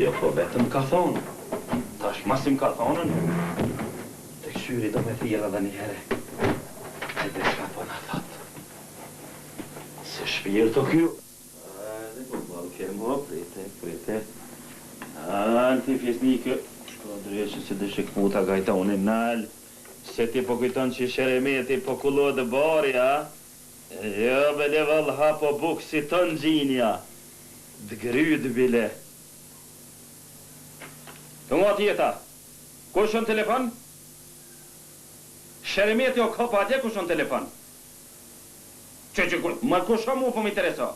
Jo, po vetëm ka thonë. Tash masim ka thonën. Të këshyri do me thirë edhe një here. E dhe shka po në thotë. Se shpirë të kjo. Dhe po balke mo, prite. Në ti fjesnikë. Shko dreqë se dhe shikmuta gajta unë e nalë. Se ti po kujton që Sheremeti po kullo dhe barja. Jo, bele valha po bukë si të në gjinja. Dëgryd bile. Të nga tjeta, kush në telefon? Sheremeti o kopa atje kush në telefon? Më kush o mu po më intereso?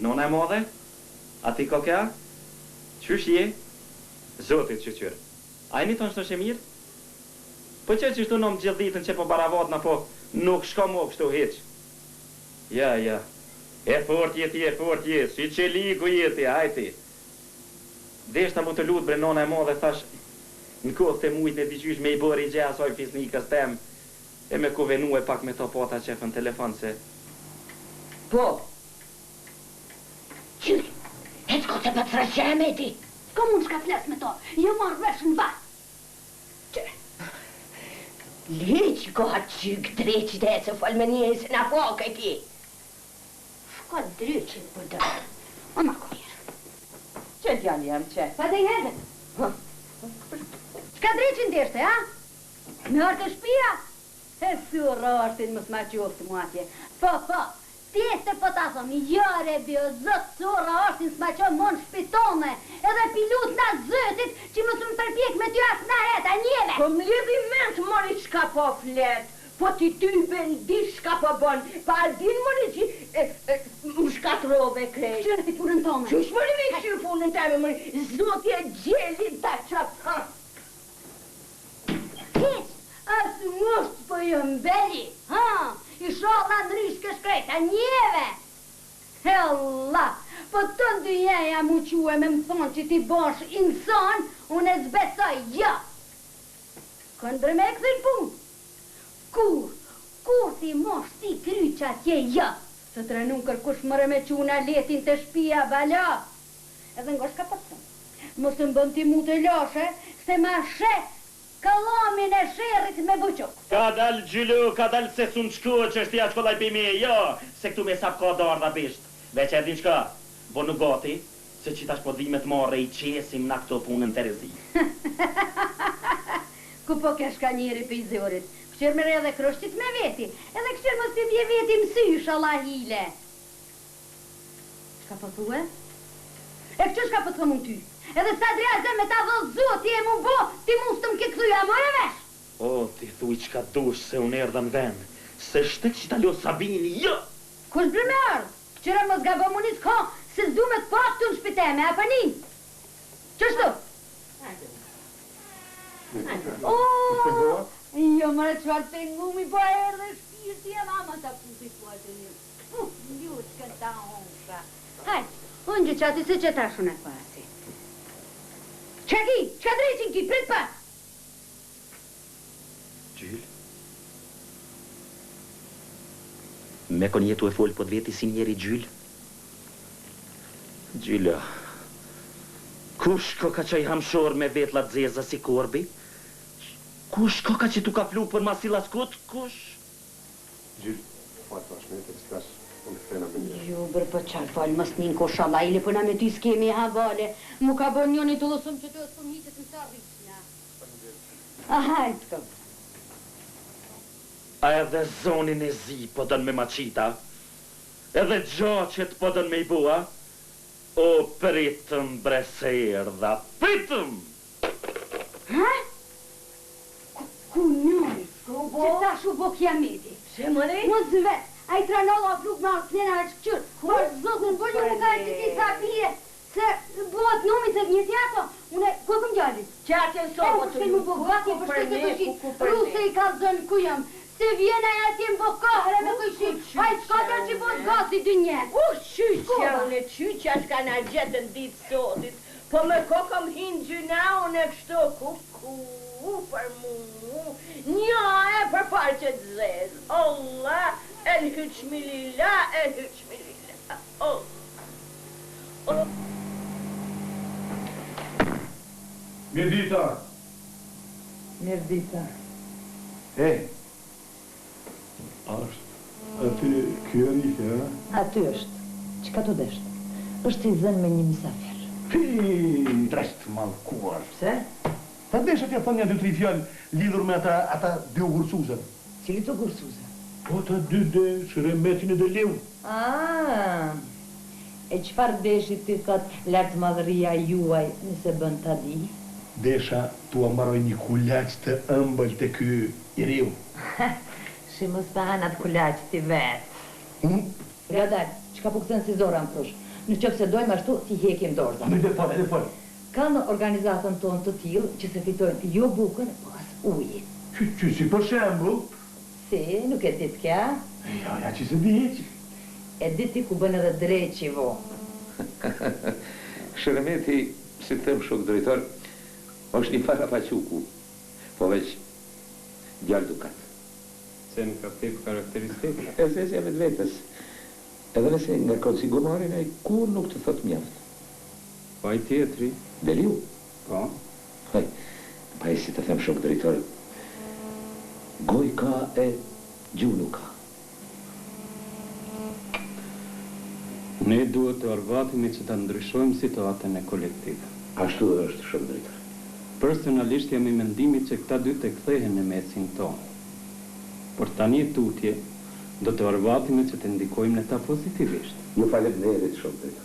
Nona e modhe? A ti ko kja? Qysh je? Zotit qyqyr. A e një tonë shtë mirë? Po që qështu në më gjithë ditën që po baravat në po nuk shko mu kështu heq. Ja. E fort jeti, si që liku jeti, hajti. Deshta mu të lutë bre nona e modhe, thash, në kohë të mujtë në diqysh me i bëri gje asoj fisnikës tem, e me kuvenu e pak me to pota qefën telefon se... Po. Qyri, e t'ko të për të Sheremeti. Ko mund shka fles me to, jo marrë vesh në bat. Leqë ko atë qyk dreqit e se fol me një se na fok e ti. Shko dreqit për dërë. O ma kujrë. Që t'janë jam që? Pa dhe i hedhe. Shka dreqin deshte, ha? Me orë të shpia? E surë orëtin më s'ma qoftë mu atje. Po. Teste po ta thomi, jare bio, zëtë surë orëtin s'ma qo mon shpitome. Edhe pilut na zëtit që më së më përpjek me ty asë na heta njeve. Po më lidhi ment mori qka po flet. Po ti ty bendi shka po bon. Pa din mori që më shkatrove krejt. Qërë ti punën tome? Qush mori me këshirë punën teme mori. Zotje gjelit ta qapë. Hiq, asë musht po jo mbeli. I sholla në rishke shkrejta njeve. Allah, po të ndyjeja mu quë me më thonë që ti bosh inson, unë e zbesoj, jo. Këndre me e këthër pun. Kur ti mosh ti kryqa tje, jo. Se të renun kërkush mëre me quna letin të shpia, bala. Edhe ngosh ka pëtë. Mos të mbën ti mu të loshe, se ma she kalamin e shërit me buquk. Ka dal gjylu, ka dal se sun qku që është tja qkollaj pimi, jo. Se këtu me sap ka darë dhe bisht. Veq e din shka, bo në gati, se që tash po dhimet marre i qesim na këto punën të rezi. Ku po ke shka njeri për i zorit? Këshirë me re dhe krushtit me veti, edhe këshirë mos të dje veti mësysh, Allah hile. Shka po thue? E këshirë shka po të këmun ty? Edhe sa drejtë me ta vëllëzu, ti e mu bo, ti mu së të më ke këthuja, more vesh? O, ti thuj qka dush se unë erdhe në ven, se shtet që talo Sabini, jo! Kush bre me ardhë? Qëra mos gabo munis ka, se s'du me të pak të në shpiteme, a pa një? Qështu? Jo, mëre qëfar të ngumi, po e erdhe shpirti e mama ta puti po të një. Ljuq këta honka. Hajtë, unë gjë qati se që ta shune pasi. Qa ki? Qa dreqin ki? Prit pas! Gjyll? Me kon jetu e folë po të veti si njeri Gjyll? Gjylla, kush ko ka qaj hamshor me vetla dzeza si korbi? Kush ko ka që tu ka flu për masila skut? Kush? Gjyll, falë pash me të stash. Jo, bërë për qarë falë, mës njën ko shalajle, përna me ty s'kemi havale. Mu ka bërë njën i të lësëm që të lësëm hitët në të rrishna. Hajtë kom. A edhe zonin e zi po dën me maqita? Edhe gjaqet po dën me i bua? O, pritëm bre se erdha, pritëm! Ha? Ku njën? Që ta shu bo kiameti? Se më dhe? Më zvet. A i tranolla fluk me arsnena e shkëqyr. Por zotën, po një më ka e që ti sa pije, se bëhet nomi se një tjato, une, ku këm gjallit? Qatjen sopo të ju, ku për të këshit, ruse i ka zënë ku jam, se vjena e atje më bëkahre me këshit, a i shkatja që bëhet gati dë një. Qyqja, une qyqja shka na gjetën ditë sotit, po me kokëm hinë gjyna, une kështu për mu, një e për parë që të zezë, Allah, el hyqmilila, oh. Mirdita! Mirdita. Aty kjo rife, ha? Aty është. Çka të desht? Është i zënë me një misafir. Fi, dresht mallkuar. Pse? Ta desha t'ja thonë një 2-3 fjallë lidhur me ata dy ugurësuzën. Cili të gursuze? Po ta dy Shremetin e Deliu. E qëfar deshit ti thot lartë madhëria juaj nëse bën ta di? Desha t'u ambaroj një kulaq të ëmbël të ky i riu. Shi mos pahanat kulaq ti vetë. Gradal, qka po këtën si zora më thosh? Në qëfë se dojmë ashtu, ti hekim dorza. Edhe fol. Ka në organizatën tonë të tillë që se fitojnë jo bukën, po as ujin. Që si për shembull? Si, nuk e dit kja? Ja, që se diq. E dit ti ku bën edhe dreqi vo. Sheremeti, si të them shok drejtor, është një fara paquku, po veç djalë dukat. Se në ka tip karakteristikë. E se jam e vetës. Edhe nëse nga koci gomarin ai kur nuk të thot mjaft. Po ai tjetri. Deliu? Po. Haj, pa e si të them shok drejtor, goj ka e gjuh nuk ka. Ne duhet të arvatimi që të ndryshojmë situatën e kolektive. Ashtu dhe është shok drejtor. Personalisht jam i mendimit që këta dy të kthehen në mesin tonë. Por tani e tutje, do të arvatimi që të ndikojmë në ta pozitivisht. Ju faleminderit shok drejtor.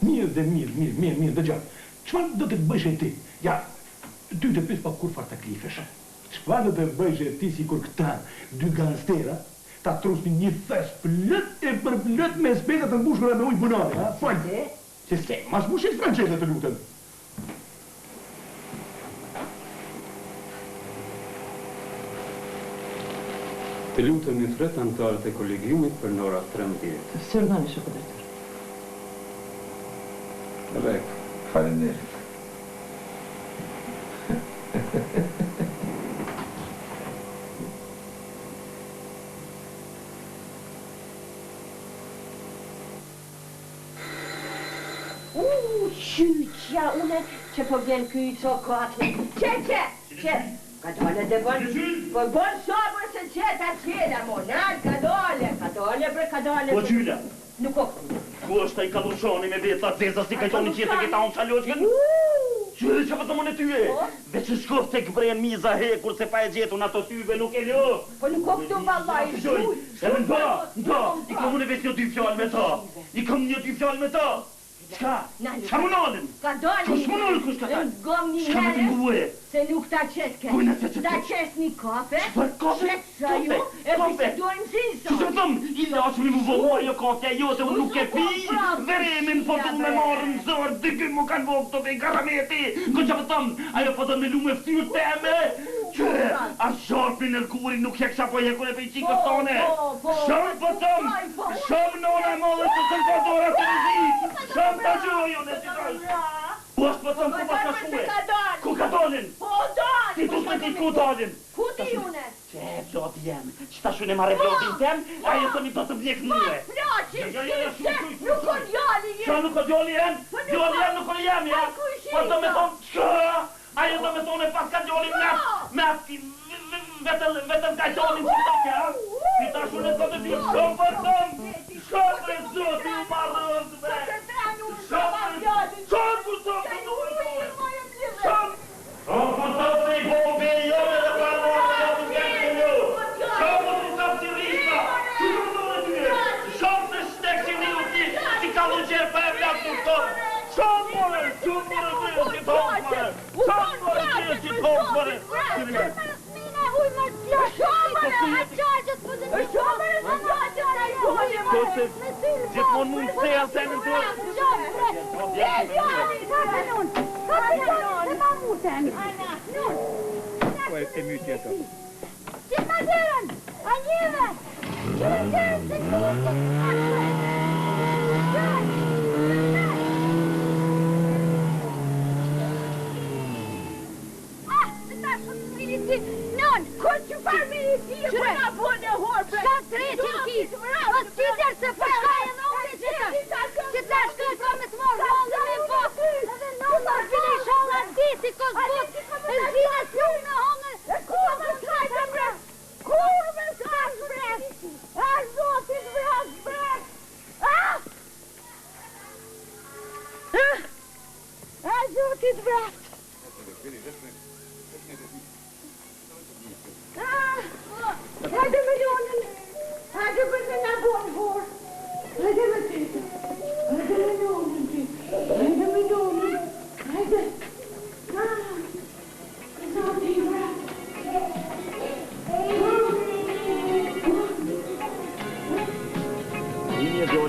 Mirë, dëgjoj. Çfarë do të bëjsh ti? Ja, ty të pyes pa kur far taklifesh. Çfarë do të bëjsh ti sikur këta dy gangstera ta trusnin një thes plot e përplot me speca të mbushura me ujë bunare, ha? Fal. Se, mas mbushit franceze të lutem. Të lutem një fret antarët e kolegiumit për në ora 13. Sërnani, shoko drejtor. Rek, faleminderit. Qyqja, une që po vjen ky i cokatli. Qe, ka dole dhe bon, po bon sabër se qeta qela, monal, ka dole, ka dole. Po qyla? Nuk o. Ku është ai kallushoni me vetë atë zeza si kajtoni qete këta unë qaloshken? Qyre që pëtë mëne tyje? Dhe që shkof të këbren miza hekur se pa e gjetun ato tyve nuk e lë. Po nuk o këtu vallaj, Shoj, e më nda, i kom unë vetë një dy fjallë me ta. I kom një dy fjallë me ta. Qka? Qa më nalën? Ka dole. Kush më nalën kush ka ta? Në gom një Qka më të nguhe? se nuk ta qetke. Kujna se që Ta qes një kafe. Qëfar kafe? Qetsa ju, e bisedojmë Që zinso. që thëmë, i lashmi mu vohor jo kafe jo se unë nuk e pi. Veremin po të me marrë në zërë, dykën mu kanë vokë të vej garameti. Ko që po thëmë, ajo po të me lu me ftyrë teme. Që, a sharpin e lkurin nuk heksha po hekur e pej qikës tone. Shumë po thëmë, shumë nona modhe të të kodora të rizik. Shumë të gjojë në që të U është po thëmë ku pas ka shkue. Ku ka dolin? Po dolin. Si tu s'me ti ku dolin? Ku ti une? Që e vloti jem, që ta shune mare vlotin tem, ajo të mi do të vjek muhe. Floqin, si se, nuk o djali Qa jem. nuk o djali jem? Djali jem nuk o jem, ja? Po do me thonë, qëra? Ajo do me thonë e pas ka djali vetëm ka djali që të kja? Si ta shune do të ti shumë për thëmë, shumë për zoti u marrë rëndë me. Shumë për zoti u Shumë për zoti i bobe i ome dhe pra morë dhe të vjetë të një. Shumë për të të rika, shumë të shtek që një uti, si ka në gjerë për e vlatë të tonë. Shumë për e që të tonë për e. Shumë për e që të tonë për e. Gjithmonë mund të thejë se në të... Po e mytje ato. Që ma dërën, a njëve, që ma dërën se Non, kur që farë militi e kur nga bënë e horë Shka të reqin ti, o s'kider se përshka e në ure që ta shkoj ka me të morë, rëndë me po, edhe nëma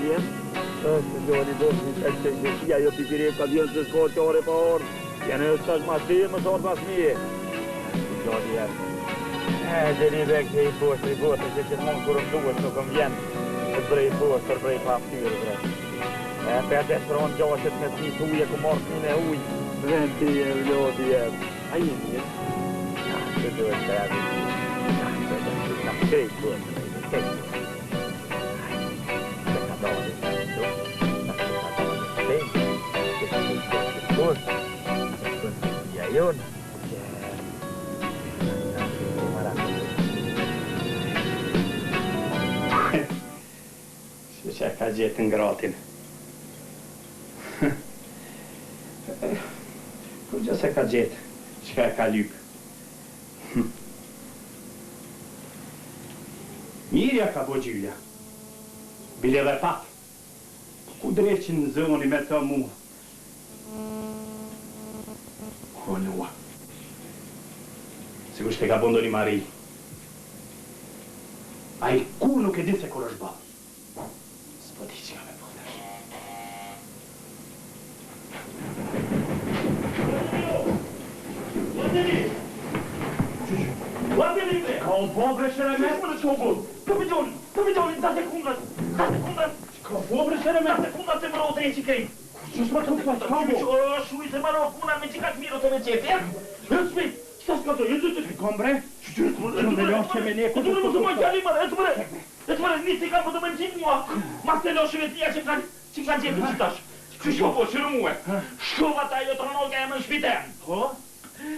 djali është djali do të shia jo t'i pire ka vjen të shko qore pa orë. Janë është tash ma shirë, më shorë pas mije. Djali jetë. Gjeri vek që i poshtë, që gjithmonë kur më duhet nuk më vjen të brej poshtë, brej pa ftyrë, bre. Për e desëron gjashet me t'nis uje, ku marrë t'nin e uj. Vend t'i e vlodi e. A i një? Ja, që duhet të edhe. Ja, që duhet të krejt poshtë, krejt poshtë. Që ka dali, që ka dali, që poshtë. Ja, jonë. Që ka gjetë në gratin. Kërgjë se ka gjetë, që ka lypë. Mirja ka bo gjylla. Bile dhe pak. Ku dreqin në zoni me të mu. Ko nua. Sigur shte ka bondo një mari. A i kur nuk e din se kur është ba. S'po di që ka me bëhtash. Guardali bre! Ka un po breshere me? Më në qogun! Kapitolin, da sekundat! Ka po breshere me? Da sekundat të mërë o drejë që krejt! Që s'ma të këpa që ka bo? Shuj se marë o puna me që ka të mirë të me qetë, ja? Që s'pit! Që s'ka të jetë? Kom bre? Që në loshe me ne? Të më të më gjali mërë, e të mërë, nisi ka për të më në qitë mua! Ma të loshe vetia që kanë gjetë që tash! Që shko, që në muë? Shkova ta jo të rënolga e më në shpiten! Po?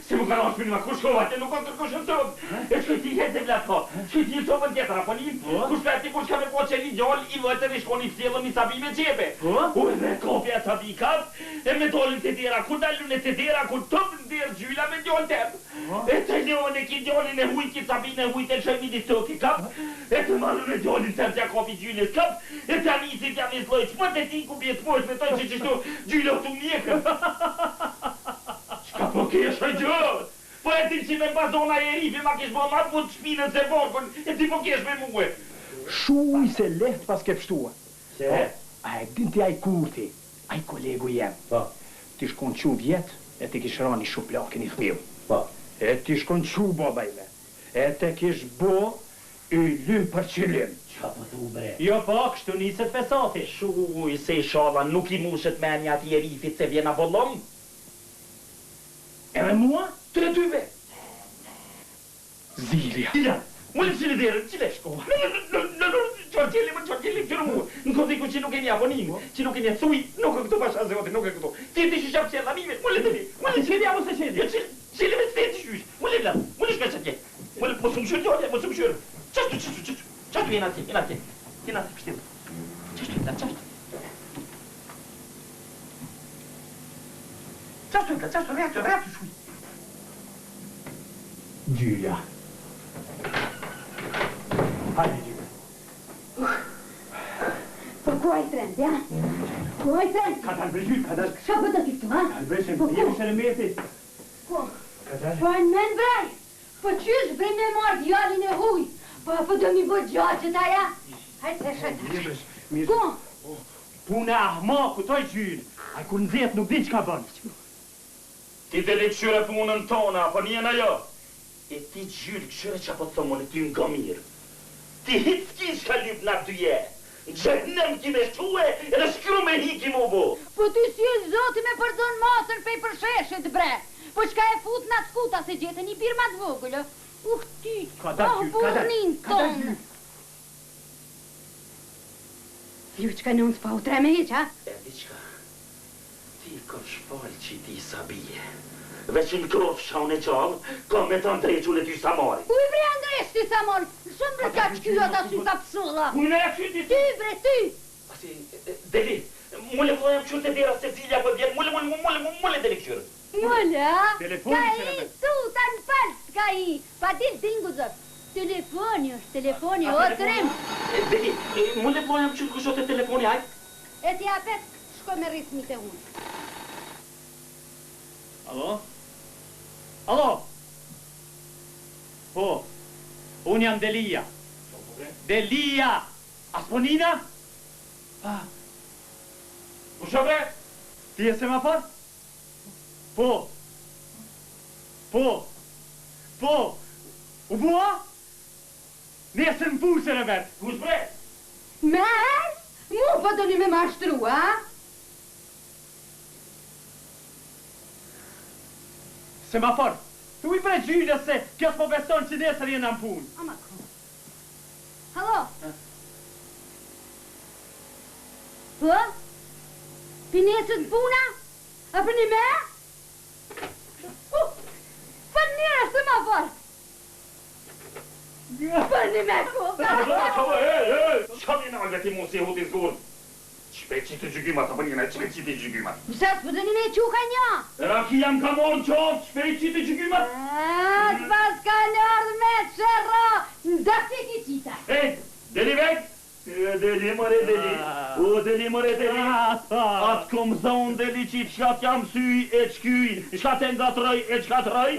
Se më kanë shpini ma ku shkova, që nuk kanë kërkush në sot. E shkëti jetë e vlatë po. Shkëti jetë sopën tjetër, apo një? Ku shpeti ku shka me po që një gjoll, i vëtër i shkoni fësillën i sabi me qepe. U e me kopja sabi kap, e me dolin të dera, ku dalun e të dera, ku tëpën dherë gjyla me gjoll tem. E të njën e ki gjollin e huj, ki sabi në huj të shëmi di stoki kap. E të marun e gjollin të tja kopi gjylis kap. E të anisit jam i sloj, që më të ti ku bjetë posh me toj që qështu gjylo të mjekë. Ka po kesh e gjë? Po e ti që me bazona e rifi ma kesh bo matë mund shpinën se vorkën, e ti po kesh me muë. Shuj se lehtë pas ke pështua. Se? A e din ti aj kurti, aj kolegu jem. Po. Ti shkon qu vjetë, e ti kish rani shuplakin i fmiu. Po. E ti shkon qu babajve, e te kish bo i lym për qëllim. Qa po thu bre? Jo po, kështu niset fesati. Shuj se i shala nuk i mushet me një ati e rifit se vjena bollom. Edhe mua? Të dyve. Zilja. Zilja, më në qëllë dherën, qëllë e shko? Në qërgjeli, më qërgjeli të mu. Në kodhi ku që nuk e një abonim, që nuk e një thuj, nuk e këto pasha zote, nuk e këto. Ti të shishap qëllë amive, më le të vi. Më le qëllë, apo se qëllë? Qëllë me së të shysh. Më le vladë, më le shka që tje. Më së më shërë gjallë, më së më shërë. Qashtu, jena tje, pështim. Qashtu, reaktu shuj. Gjylla. Hajde, Gjylla. Po ku ai trend, ja? Ku ai trend? Ka dalë bre Gjyll, ka dalë. Qa për të ty, ha? Dalë bre, se më t'jemi Sheremeti. Po, Ka dalë. po në men brej. Po qysh bre me marrë djallin e huj. Po do mi bo gjaqët aja. Hajde se shëtë. Mirë. Po, Pune ahmaku, toj Gjyll. Aj kur nëzjet nuk di që ka bënë. Ti të le këshyre punën tona, apo njena jo? E ti Gjyll këshyre që apo të thomon e ty nga mirë. Ti hitë s'ki shka lyp nga të je. Gjenem ki me shtue edhe shkru me hiki mu bo. po ty si e zoti me përdon masën pej për sheshit bre. Po qka e fut nga t'kuta se gjetën i birma t'vogëllë. Ti, Ka dalë Gjyll, ka dalë. burnin Ka dalë tonë. Gjyll. Ju qka në unë s'pa u tre me hiq, ha? E diqka, ti kom shpalë që ti sabije. Veç në krov shaun e qavë, kom me të ndrequ le ty samari. Uj bre Andresh ty sa mon, shumë bre qa që kjo ata sy ka pësulla. Kujnë e këshyti Ty bre, ty! Asi, deli, mule po jam qërë të dera Cecilia po vjen, mule deli këshyrë. Mule, ha? Telefoni Ka që i, në tuta në palës, ka i. Pa dil dingu zot. Telefoni është, telefoni, o trem. Deli, mule po jam qërë këshot e telefoni, hajt? E ti apet, shko me ritmit e unë. Alo? Alo? Po, unë jam Delia. Delia! Asponina? U shobre? Ti je semafor? Po. U bua? Nesër në fushën e vetë. Kush bre? Merë? Mu po do një me mashtru, a? Semafor, tu i bre gjyllë se kjo s'po beson që nesër jenë në punë. Ama ko. Halo? Po? Pi nesër të puna? A për një me? Për njërë, semafor! Për një me ko! Qa një nalve ti mund si huti zgur? Qpeci të gjygimat, të përgjene, qpeci të gjygimat. Pëse s'pë të një me quka një? Raki jam ka morë qovë, qpeci të gjygimat. S'pas ka njërë me qërra, ndërti ki qita. Deli vek? Deli mëre deli. O deli mëre deli. Atë kom zonë deli qit, qat jam syj e qkyj, qat e nga troj e qka troj.